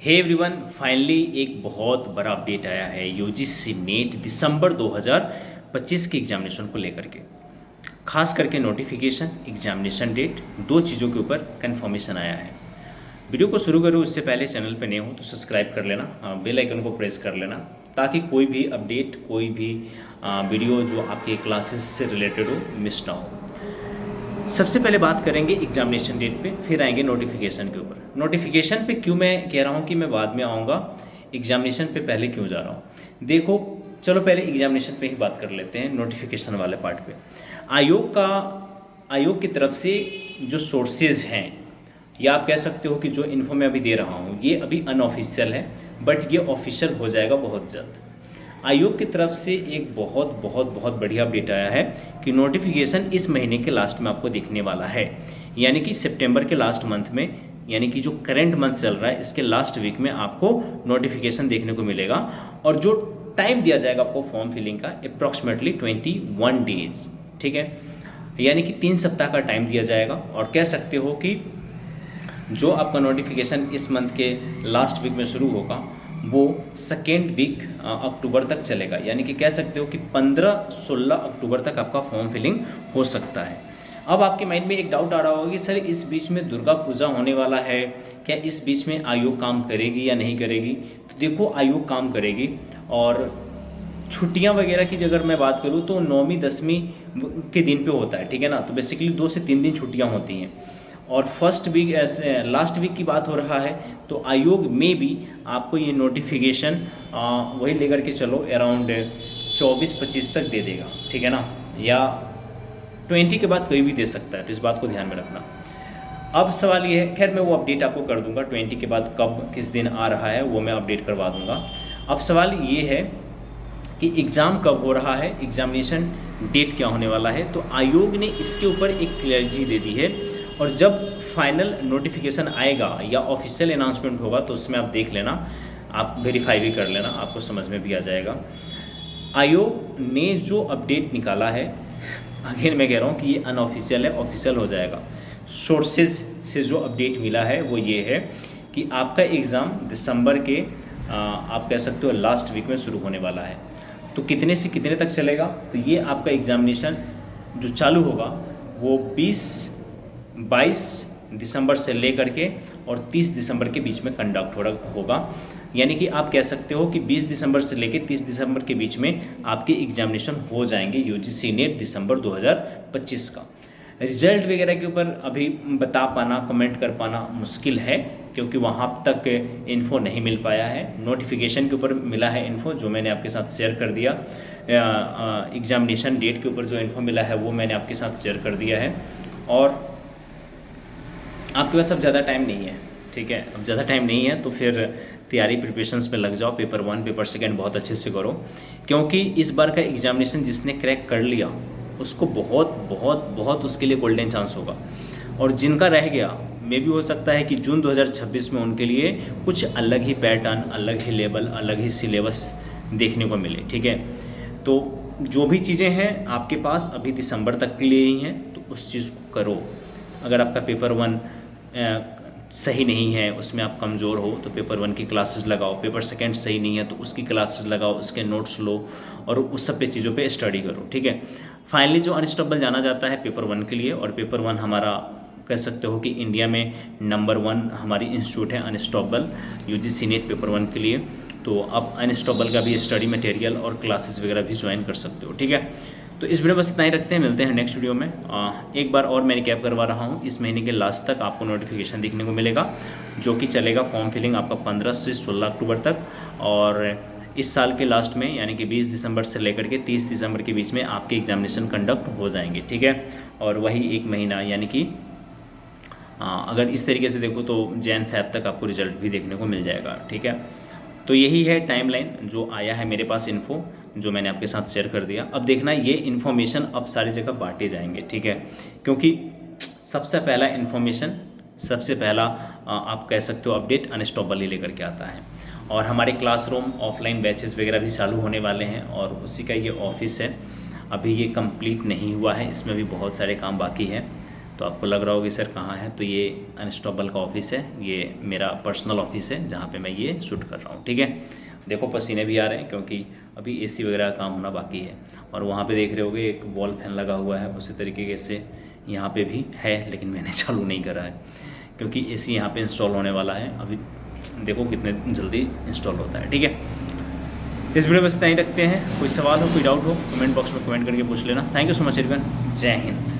Hey everyone, finally एक बहुत बड़ा अपडेट आया है यूजीसी नेट दिसंबर 2025 के एग्जामिनेशन को लेकर के। खास करके नोटिफिकेशन, एग्जामिनेशन डेट, दो चीज़ों के ऊपर कंफर्मेशन आया है। वीडियो को शुरू करूँ उससे पहले चैनल पे नए हो तो सब्सक्राइब कर लेना, बेल आइकन को प्रेस कर लेना ताकि कोई भी अपडेट, कोई भी वीडियो जो आपके क्लासेस से रिलेटेड हो मिस ना हो। सबसे पहले बात करेंगे एग्जामिनेशन डेट पे, फिर आएंगे नोटिफिकेशन के ऊपर। नोटिफिकेशन पे क्यों मैं कह रहा हूँ कि मैं बाद में आऊँगा, एग्जामिनेशन पे पहले क्यों जा रहा हूँ। देखो, चलो पहले एग्जामिनेशन पे ही बात कर लेते हैं, नोटिफिकेशन वाले पार्ट पे। आयोग की तरफ से जो सोर्सेज हैं, या आप कह सकते हो कि जो इन्फो मैं अभी दे रहा हूँ ये अभी अनऑफिशियल है, बट ये ऑफिशियल हो जाएगा बहुत जल्द। आयोग की तरफ से एक बहुत बहुत बहुत बढ़िया अपडेट आया है कि नोटिफिकेशन इस महीने के लास्ट में आपको दिखने वाला है, यानी कि सितंबर के लास्ट मंथ में, यानी कि जो करंट मंथ चल रहा है इसके लास्ट वीक में आपको नोटिफिकेशन देखने को मिलेगा। और जो टाइम दिया जाएगा आपको फॉर्म फिलिंग का, अप्रॉक्सीमेटली 21 डेज, ठीक है, यानी कि 3 सप्ताह का टाइम दिया जाएगा। और कह सकते हो कि जो आपका नोटिफिकेशन इस मंथ के लास्ट वीक में शुरू होगा वो सेकेंड वीक अक्टूबर तक चलेगा, यानी कि कह सकते हो कि 15-16 अक्टूबर तक आपका फॉर्म फिलिंग हो सकता है। अब आपके माइंड में एक डाउट आ रहा होगा कि सर इस बीच में दुर्गा पूजा होने वाला है, क्या इस बीच में आयोग काम करेगी या नहीं करेगी। तो देखो, आयोग काम करेगी। और छुट्टियां वगैरह की अगर मैं बात करूँ तो 9वीं 10वीं के दिन पे होता है, ठीक है ना। तो बेसिकली 2 से 3 दिन छुट्टियां होती हैं। और फर्स्ट वीक ऐसे लास्ट वीक की बात हो रहा है तो आयोग में भी आपको ये नोटिफिकेशन वही लेकर के चलो अराउंड 24-25 तक दे देगा, ठीक है ना, या 20 के बाद कोई भी दे सकता है, तो इस बात को ध्यान में रखना। अब सवाल ये है, खैर मैं वो अपडेट आपको कर दूंगा, 20 के बाद कब किस दिन आ रहा है वो मैं अपडेट करवा दूंगा। अब सवाल ये है कि एग्ज़ाम कब हो रहा है, एग्जामिनेशन डेट क्या होने वाला है। तो आयोग ने इसके ऊपर एक क्लैरिटी दे दी है, और जब फाइनल नोटिफिकेशन आएगा या ऑफिशियल अनाउंसमेंट होगा तो उसमें आप देख लेना, आप वेरीफाई भी कर लेना, आपको समझ में भी आ जाएगा। आयोग ने जो अपडेट निकाला है, अगेन मैं कह रहा हूँ कि ये अनऑफिशियल है, ऑफिशियल हो जाएगा। सोर्सेज से जो अपडेट मिला है वो ये है कि आपका एग्ज़ाम दिसंबर के आप कह सकते हो लास्ट वीक में शुरू होने वाला है। तो कितने से कितने तक चलेगा, तो ये आपका एग्ज़ामिनेशन जो चालू होगा वो 22 दिसंबर से लेकर के और 30 दिसंबर के बीच में कंडक्ट होगा। यानी कि आप कह सकते हो कि 20 दिसंबर से लेकर 30 दिसंबर के बीच में आपके एग्जामिनेशन हो जाएंगे यूजीसी नेट दिसंबर 2025 का। रिजल्ट वगैरह के ऊपर अभी बता पाना, कमेंट कर पाना मुश्किल है, क्योंकि वहाँ तक इन्फो नहीं मिल पाया है। नोटिफिकेशन के ऊपर मिला है इन्फो, जो मैंने आपके साथ शेयर कर दिया। एग्जामिनेशन डेट के ऊपर जो इन्फो मिला है वो मैंने आपके साथ शेयर कर दिया है। और आपके पास अब ज़्यादा टाइम नहीं है, ठीक है, अब ज़्यादा टाइम नहीं है तो फिर तैयारी प्रिपरेशंस में लग जाओ। पेपर 1 पेपर 2 बहुत अच्छे से करो, क्योंकि इस बार का एग्जामिनेशन जिसने क्रैक कर लिया उसको बहुत बहुत बहुत उसके लिए गोल्डन चांस होगा। और जिनका रह गया, मे भी हो सकता है कि जून 2026 में उनके लिए कुछ अलग ही पैटर्न, अलग ही लेवल, अलग ही सिलेबस देखने को मिले, ठीक है। तो जो भी चीज़ें हैं आपके पास अभी दिसंबर तक के लिए ही हैं, तो उस चीज़ को करो। अगर आपका पेपर 1 सही नहीं है, उसमें आप कमज़ोर हो, तो पेपर 1 की क्लासेस लगाओ। पेपर 2 सही नहीं है तो उसकी क्लासेस लगाओ, उसके नोट्स लो और उस सब पे चीज़ों पे स्टडी करो, ठीक है। फाइनली जो अनस्टॉपेबल जाना जाता है पेपर 1 के लिए, और पेपर 1 हमारा कह सकते हो कि इंडिया में नंबर 1 हमारी इंस्टीट्यूट है अनस्टॉपेबल, यूजीसी नेट पेपर 1 के लिए। तो आप अनस्टॉपेबल का भी स्टडी मटेरियल और क्लासेस वगैरह भी ज्वाइन कर सकते हो, ठीक है। तो इस वीडियो बस इतना ही रखते हैं, मिलते हैं नेक्स्ट वीडियो में। एक बार और मैं रिकैप करवा रहा हूँ, इस महीने के लास्ट तक आपको नोटिफिकेशन देखने को मिलेगा, जो कि चलेगा फॉर्म फिलिंग आपका 15 से 16 अक्टूबर तक। और इस साल के लास्ट में यानी कि 20 दिसंबर से लेकर के 30 दिसंबर के बीच में आपके एग्जामिनेशन कंडक्ट हो जाएंगे, ठीक है। और वही एक महीना, यानी कि अगर इस तरीके से देखो तो जैन फैब तक आपको रिजल्ट भी देखने को मिल जाएगा, ठीक है। तो यही है टाइमलाइन जो आया है मेरे पास इन्फो, जो मैंने आपके साथ शेयर कर दिया। अब देखना ये इन्फॉर्मेशन अब सारी जगह बांटे जाएंगे, ठीक है, क्योंकि सबसे पहला इन्फॉर्मेशन, सबसे पहला आप कह सकते हो अपडेट अनस्टॉपेबल ही लेकर के आता है। और हमारे क्लासरूम ऑफलाइन बैचेस वगैरह भी चालू होने वाले हैं, और उसी का ये ऑफिस है। अभी ये कंप्लीट नहीं हुआ है, इसमें भी बहुत सारे काम बाकी हैं। तो आपको लग रहा होगा कि सर कहाँ है, तो ये अनस्टॉपेबल का ऑफिस है, ये मेरा पर्सनल ऑफिस है जहाँ पे मैं ये शूट कर रहा हूँ। ठीक है, देखो पसीने भी आ रहे हैं क्योंकि अभी एसी वगैरह का काम होना बाकी है। और वहाँ पे देख रहे होगे एक वॉल फैन लगा हुआ है, उसी तरीके से यहाँ पे भी है, लेकिन मैंने चालू नहीं करा है क्योंकि एसी यहाँ पे इंस्टॉल होने वाला है। अभी देखो कितने जल्दी इंस्टॉल होता है। ठीक है, इस वीडियो में इतना ही रखते हैं। कोई सवाल हो, कोई डाउट हो, कमेंट बॉक्स में कमेंट करके पूछ लेना। Thank you so much everyone, जय हिंद।